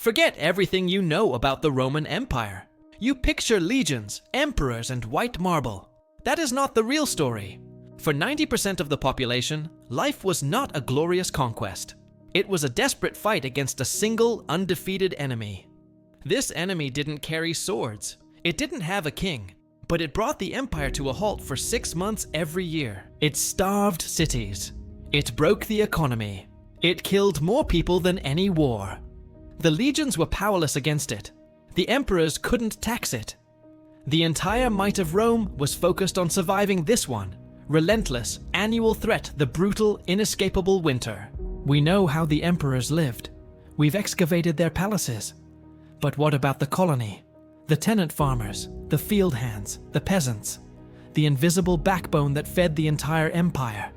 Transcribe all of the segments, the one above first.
Forget everything you know about the Roman Empire. You picture legions, emperors, and white marble. That is not the real story. For 90% of the population, life was not a glorious conquest. It was a desperate fight against a single, undefeated enemy. This enemy didn't carry swords. It didn't have a king, but it brought the empire to a halt for 6 months every year. It starved cities. It broke the economy. It killed more people than any war. The legions were powerless against it. The emperors couldn't tax it. The entire might of Rome was focused on surviving this one, relentless, annual threat, the brutal, inescapable winter. We know how the emperors lived. We've excavated their palaces. But what about the colony? The tenant farmers, the field hands, the peasants, the invisible backbone that fed the entire empire.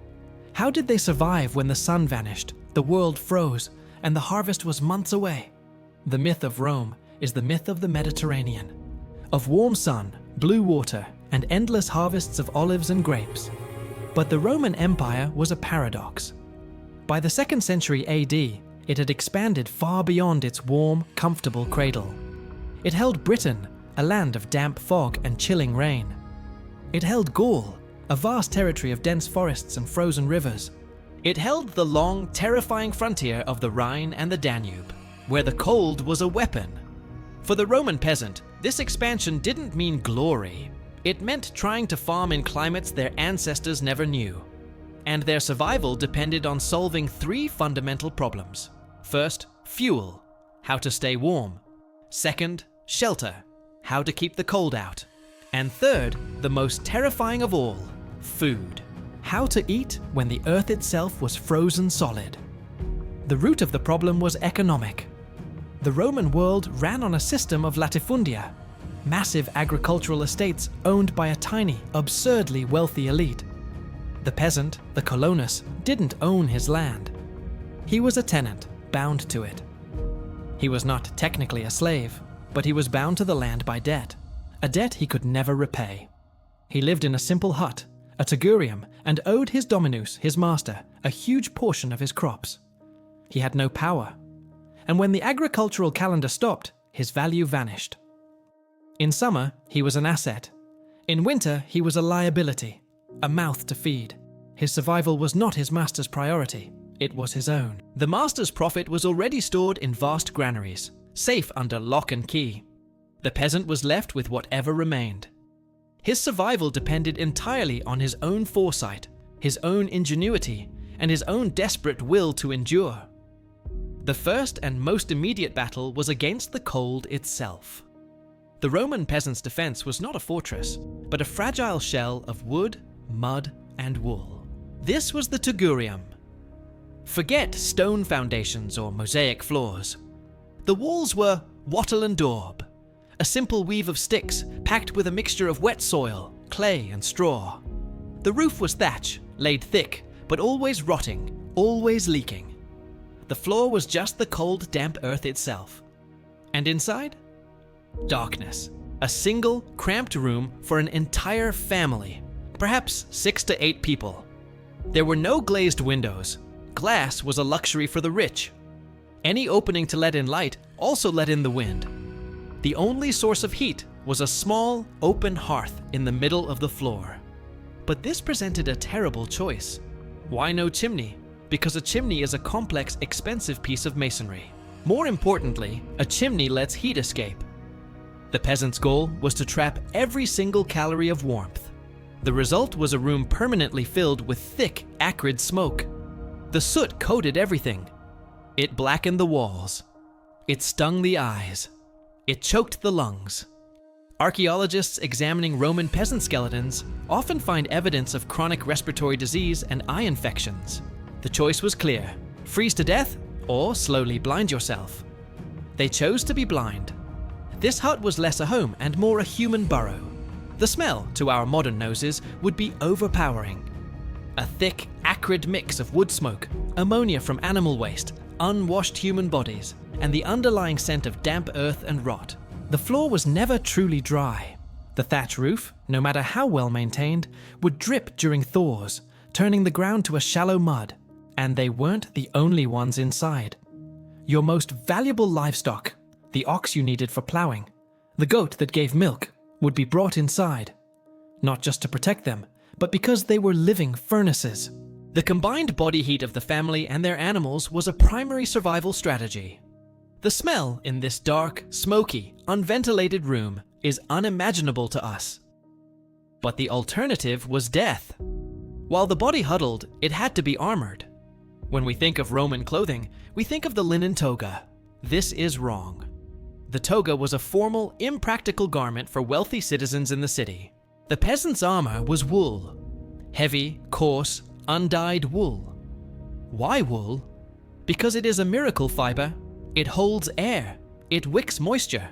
How did they survive when the sun vanished, the world froze, and the harvest was months away? The myth of Rome is the myth of the Mediterranean, of warm sun, blue water, and endless harvests of olives and grapes. But the Roman Empire was a paradox. By the 2nd century AD, it had expanded far beyond its warm, comfortable cradle. It held Britain, a land of damp fog and chilling rain. It held Gaul, a vast territory of dense forests and frozen rivers. It held the long, terrifying frontier of the Rhine and the Danube, where the cold was a weapon. For the Roman peasant, this expansion didn't mean glory. It meant trying to farm in climates their ancestors never knew. And their survival depended on solving 3 fundamental problems. First, fuel, how to stay warm. Second, shelter, how to keep the cold out. And third, the most terrifying of all, food, how to eat when the earth itself was frozen solid. The root of the problem was economic. The Roman world ran on a system of latifundia, massive agricultural estates owned by a tiny, absurdly wealthy elite. The peasant, the colonus, didn't own his land. He was a tenant, bound to it. He was not technically a slave, but he was bound to the land by debt, a debt he could never repay. He lived in a simple hut, a tugurium, and owed his dominus, his master, a huge portion of his crops. He had no power, and when the agricultural calendar stopped, his value vanished. In summer, he was an asset. In winter, he was a liability, a mouth to feed. His survival was not his master's priority, it was his own. The master's profit was already stored in vast granaries, safe under lock and key. The peasant was left with whatever remained. His survival depended entirely on his own foresight, his own ingenuity, and his own desperate will to endure. The first and most immediate battle was against the cold itself. The Roman peasant's defense was not a fortress, but a fragile shell of wood, mud, and wool. This was the tugurium. Forget stone foundations or mosaic floors. The walls were wattle and daub, a simple weave of sticks packed with a mixture of wet soil, clay, and straw. The roof was thatch, laid thick, but always rotting, always leaking. The floor was just the cold, damp earth itself. And inside? Darkness. A single, cramped room for an entire family, perhaps 6 to 8 people. There were no glazed windows. Glass was a luxury for the rich. Any opening to let in light also let in the wind. The only source of heat was a small, open hearth in the middle of the floor. But this presented a terrible choice. Why no chimney? Because a chimney is a complex, expensive piece of masonry. More importantly, a chimney lets heat escape. The peasant's goal was to trap every single calorie of warmth. The result was a room permanently filled with thick, acrid smoke. The soot coated everything. It blackened the walls. It stung the eyes. It choked the lungs. Archaeologists examining Roman peasant skeletons often find evidence of chronic respiratory disease and eye infections. The choice was clear: freeze to death or slowly blind yourself. They chose to be blind. This hut was less a home and more a human burrow. The smell, to our modern noses, would be overpowering. A thick, acrid mix of wood smoke, ammonia from animal waste, unwashed human bodies, and the underlying scent of damp earth and rot. The floor was never truly dry. The thatch roof, no matter how well maintained, would drip during thaws, turning the ground to a shallow mud. And they weren't the only ones inside. Your most valuable livestock, the ox you needed for plowing, the goat that gave milk, would be brought inside. Not just to protect them, but because they were living furnaces. The combined body heat of the family and their animals was a primary survival strategy. The smell in this dark, smoky, unventilated room is unimaginable to us. But the alternative was death. While the body huddled, it had to be armored. When we think of Roman clothing, we think of the linen toga. This is wrong. The toga was a formal, impractical garment for wealthy citizens in the city. The peasant's armor was wool. Heavy, coarse, undyed wool. Why wool? Because it is a miracle fiber. It holds air. It wicks moisture.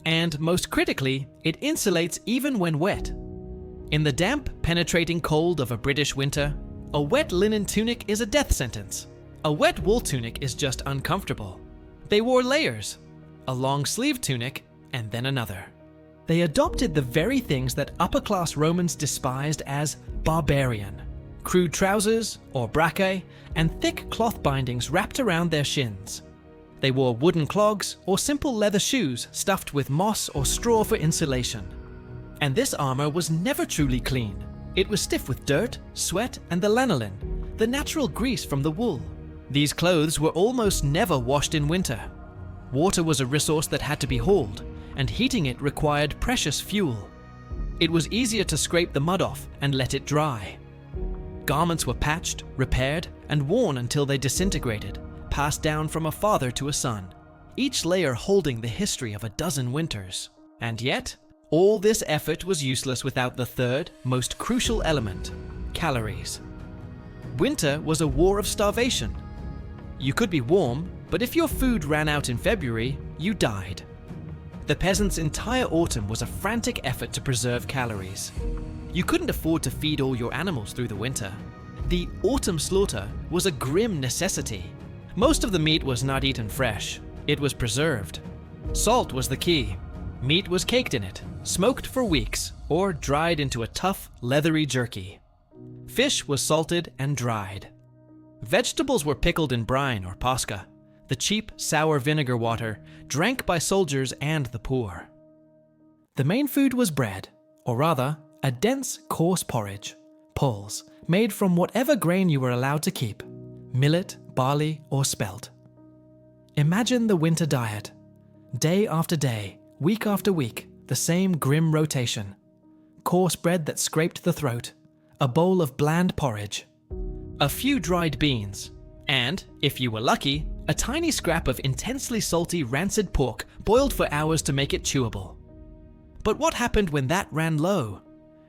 And most critically, it insulates even when wet. In the damp, penetrating cold of a British winter, a wet linen tunic is a death sentence. A wet wool tunic is just uncomfortable. They wore layers, a long-sleeved tunic, and then another. They adopted the very things that upper-class Romans despised as barbarian. Crude trousers, or brachae, and thick cloth bindings wrapped around their shins. They wore wooden clogs or simple leather shoes stuffed with moss or straw for insulation. And this armor was never truly clean. It was stiff with dirt, sweat, and the lanolin, the natural grease from the wool. These clothes were almost never washed in winter. Water was a resource that had to be hauled, and heating it required precious fuel. It was easier to scrape the mud off and let it dry. Garments were patched, repaired, and worn until they disintegrated, passed down from a father to a son, each layer holding the history of a dozen winters. And yet, all this effort was useless without the third, most crucial element: calories. Winter was a war of starvation. You could be warm, but if your food ran out in February, you died. The peasants' entire autumn was a frantic effort to preserve calories. You couldn't afford to feed all your animals through the winter. The autumn slaughter was a grim necessity. Most of the meat was not eaten fresh. It was preserved. Salt was the key. Meat was caked in it, smoked for weeks, or dried into a tough, leathery jerky. Fish was salted and dried. Vegetables were pickled in brine or pasca, the cheap, sour vinegar water drank by soldiers and the poor. The main food was bread, or rather, a dense, coarse porridge, pulse, made from whatever grain you were allowed to keep, millet, barley, or spelt. Imagine the winter diet. Day after day, week after week, the same grim rotation. Coarse bread that scraped the throat, a bowl of bland porridge, a few dried beans, and, if you were lucky, a tiny scrap of intensely salty rancid pork boiled for hours to make it chewable. But what happened when that ran low?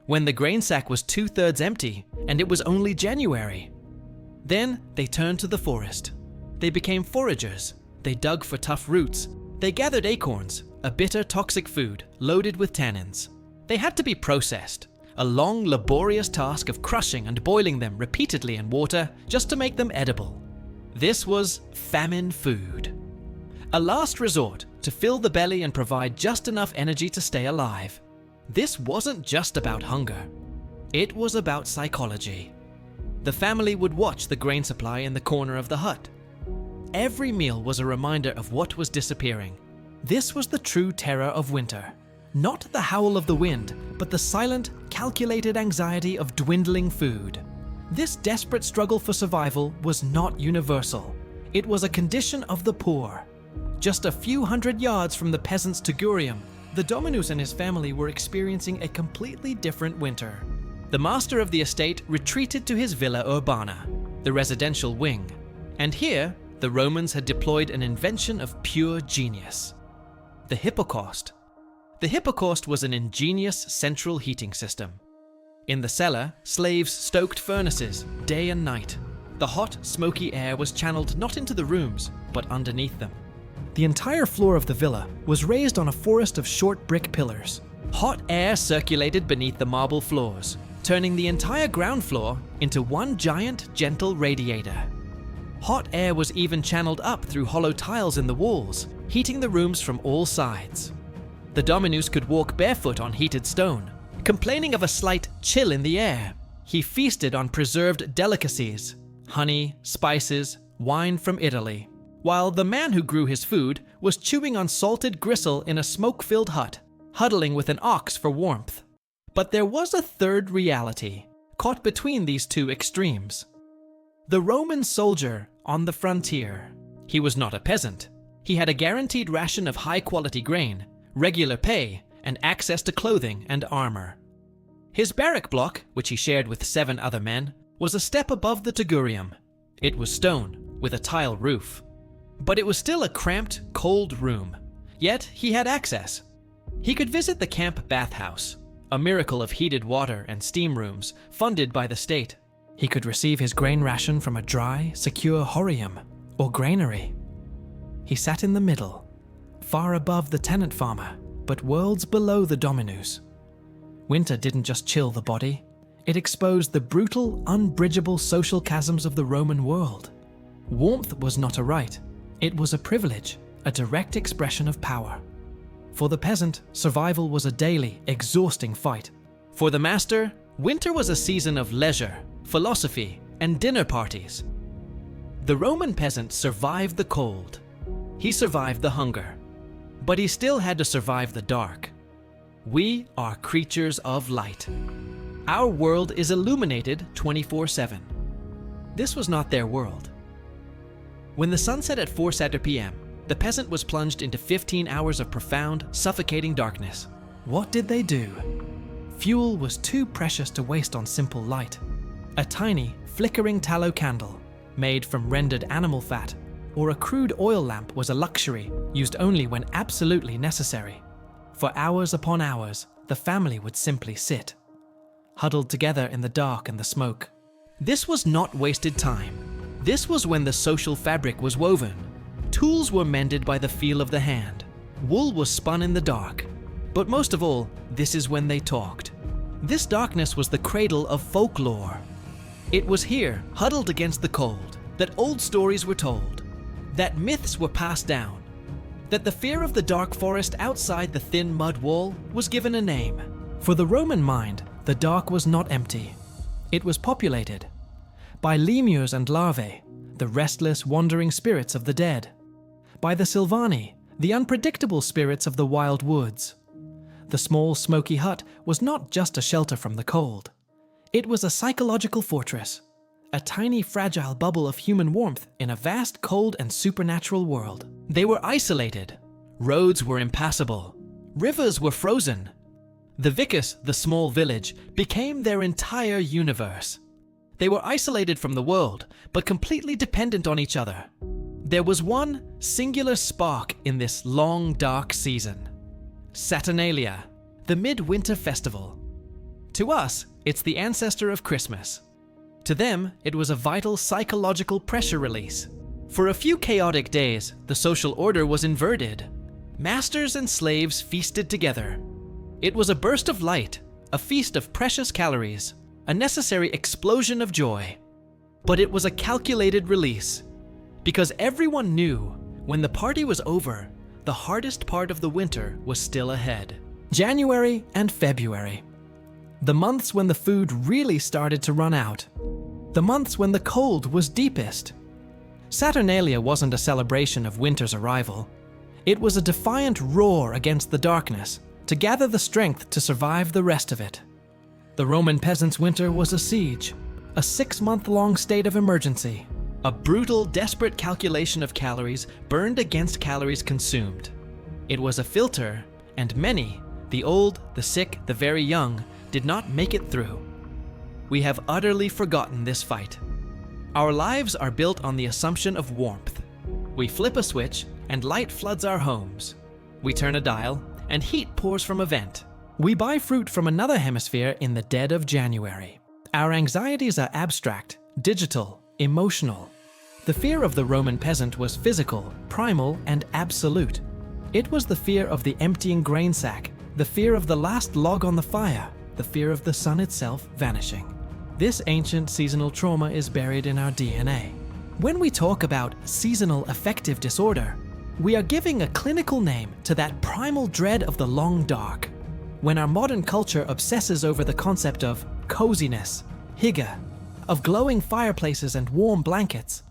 When the grain sack was 2/3 empty and it was only January? Then they turned to the forest. They became foragers. They dug for tough roots. They gathered acorns, a bitter, toxic food loaded with tannins. They had to be processed, a long, laborious task of crushing and boiling them repeatedly in water just to make them edible. This was famine food. A last resort to fill the belly and provide just enough energy to stay alive. This wasn't just about hunger. It was about psychology. The family would watch the grain supply in the corner of the hut. Every meal was a reminder of what was disappearing. This was the true terror of winter. Not the howl of the wind, but the silent, calculated anxiety of dwindling food. This desperate struggle for survival was not universal. It was a condition of the poor. Just a few hundred yards from the peasants' tugurium, the Dominus and his family were experiencing a completely different winter. The master of the estate retreated to his villa urbana, the residential wing. And here, the Romans had deployed an invention of pure genius: the hippocaust. The hippocaust was an ingenious central heating system. In the cellar, slaves stoked furnaces day and night. The hot, smoky air was channeled not into the rooms, but underneath them. The entire floor of the villa was raised on a forest of short brick pillars. Hot air circulated beneath the marble floors, turning the entire ground floor into one giant, gentle radiator. Hot air was even channeled up through hollow tiles in the walls, heating the rooms from all sides. The Dominus could walk barefoot on heated stone, complaining of a slight chill in the air. He feasted on preserved delicacies, honey, spices, wine from Italy. while the man who grew his food was chewing on salted gristle in a smoke-filled hut, huddling with an ox for warmth. But there was a third reality, caught between these two extremes. The Roman soldier on the frontier. He was not a peasant. He had a guaranteed ration of high-quality grain, regular pay, and access to clothing and armor. His barrack block, which he shared with 7 other men, was a step above the Tugurium. It was stone, with a tile roof. But it was still a cramped, cold room. Yet he had access. He could visit the camp bathhouse, a miracle of heated water and steam rooms funded by the state. He could receive his grain ration from a dry, secure horium, or granary. He sat in the middle, far above the tenant farmer, but worlds below the dominus. Winter didn't just chill the body, it exposed the brutal, unbridgeable social chasms of the Roman world. Warmth was not a right, it was a privilege, a direct expression of power. For the peasant, survival was a daily, exhausting fight. For the master, winter was a season of leisure, philosophy, and dinner parties. The Roman peasant survived the cold. He survived the hunger. But he still had to survive the dark. We are creatures of light. Our world is illuminated 24/7. This was not their world. When the sun set at 4:00 p.m., the peasant was plunged into 15 hours of profound, suffocating darkness. What did they do? Fuel was too precious to waste on simple light. A tiny, flickering tallow candle, made from rendered animal fat, or a crude oil lamp was a luxury used only when absolutely necessary. For hours upon hours, the family would simply sit, huddled together in the dark and the smoke. This was not wasted time. This was when the social fabric was woven. Tools were mended by the feel of the hand. Wool was spun in the dark. But most of all, this is when they talked. This darkness was the cradle of folklore. It was here, huddled against the cold, that old stories were told, that myths were passed down, that the fear of the dark forest outside the thin mud wall was given a name. For the Roman mind, the dark was not empty. It was populated by lemurs and larvae, the restless, wandering spirits of the dead, by the Sylvani, the unpredictable spirits of the wild woods. The small, smoky hut was not just a shelter from the cold. It was a psychological fortress, a tiny, fragile bubble of human warmth in a vast, cold, and supernatural world. They were isolated. Roads were impassable. Rivers were frozen. The vicus, the small village, became their entire universe. They were isolated from the world, but completely dependent on each other. There was one singular spark in this long, dark season. Saturnalia, the midwinter festival. To us, it's the ancestor of Christmas. To them, it was a vital psychological pressure release. For a few chaotic days, the social order was inverted. Masters and slaves feasted together. It was a burst of light, a feast of precious calories, a necessary explosion of joy. But it was a calculated release, because everyone knew when the party was over, the hardest part of the winter was still ahead. January and February. The months when the food really started to run out. The months when the cold was deepest. Saturnalia wasn't a celebration of winter's arrival. It was a defiant roar against the darkness, to gather the strength to survive the rest of it. The Roman peasants' winter was a siege, a 6-month-long state of emergency, a brutal, desperate calculation of calories burned against calories consumed. It was a filter, and many, the old, the sick, the very young, did not make it through. We have utterly forgotten this fight. Our lives are built on the assumption of warmth. We flip a switch, and light floods our homes. We turn a dial, and heat pours from a vent. We buy fruit from another hemisphere in the dead of January. Our anxieties are abstract, digital, emotional. The fear of the Roman peasant was physical, primal, and absolute. It was the fear of the emptying grain sack, the fear of the last log on the fire, the fear of the sun itself vanishing. This ancient seasonal trauma is buried in our DNA. When we talk about seasonal affective disorder, we are giving a clinical name to that primal dread of the long dark. When our modern culture obsesses over the concept of coziness, hygge, of glowing fireplaces and warm blankets,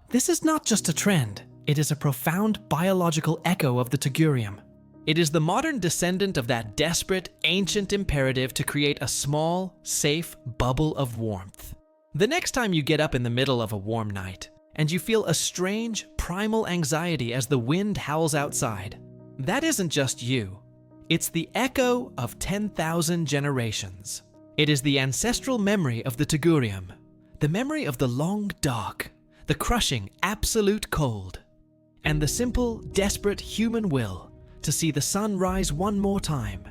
this is not just a trend, It is a profound biological echo of the Tugurium. It is the modern descendant of that desperate, ancient imperative to create a small, safe bubble of warmth. The next time you get up in the middle of a warm night, and you feel a strange, primal anxiety as the wind howls outside, that isn't just you. It's the echo of 10,000 generations. It is the ancestral memory of the Tugurium, the memory of the long dark, the crushing absolute cold, and the simple, desperate human will to see the sun rise one more time